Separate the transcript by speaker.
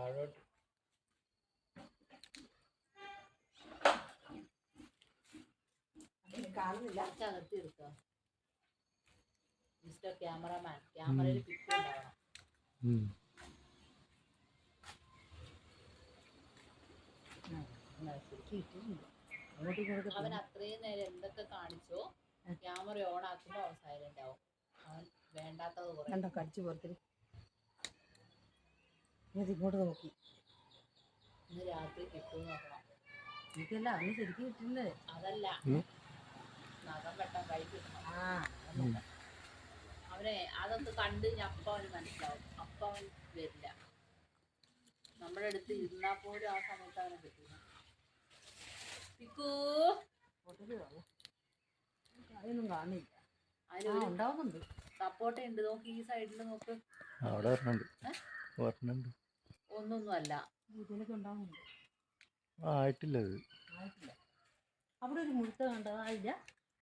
Speaker 1: താഴോട്ട്
Speaker 2: കാണുന്നില്ല.
Speaker 3: അകത്തി എടുക്കാം മിസ്റ്റർ ക്യാമറമാൻ. ക്യാമറയിൽ പിക്ക് ഉണ്ടാവണം. അവൻ അത്രയും നേരം എന്തൊക്കെ കാണിച്ചോ ക്യാമറ ഓൺ ആക്കുമ്പോ അവൻ സൈലന്റ് ആവും. അവൻ വേണ്ടാത്തത്
Speaker 2: കണ്ടോ കടിച്ചു പുറത്തിരി. ഇങ്ങോട്ട് നോക്കി.
Speaker 3: ഇന്ന് രാത്രി കിട്ടും നോക്കണം.
Speaker 2: എനിക്കല്ല അവന് ശരിക്കും കിട്ടുന്നത്.
Speaker 3: അതല്ല നഖം വെട്ടാൻ കൈ കിട്ടണം. അവനെ അതൊക്കെ കണ്ട് അപ്പ അവന് മനസ്സിലാവും. അപ്പ അവൻ വരില്ല. നമ്മുടെ അടുത്ത് ഇരുന്നാ പോലും ആ സമയത്ത് അവനെ കിട്ടില്ല.
Speaker 2: അതൊന്നും കാണില്ല.
Speaker 3: ഉണ്ടാവുന്നുണ്ട്. സപ്പോർട്ട ഉണ്ട്. നോക്ക് ഈ സൈഡിൽ നോക്ക്.
Speaker 1: അവിടെ വരണുണ്ട്.
Speaker 3: ഒന്നൊന്നും അല്ല.
Speaker 2: ഇതിലൊക്കെ ഉണ്ടാവുന്നുണ്ട്.
Speaker 1: ആയിട്ടില്ല.
Speaker 2: അവിടെ ഒരു മുഴുത്ത കണ്ടോ? ആയില്ല.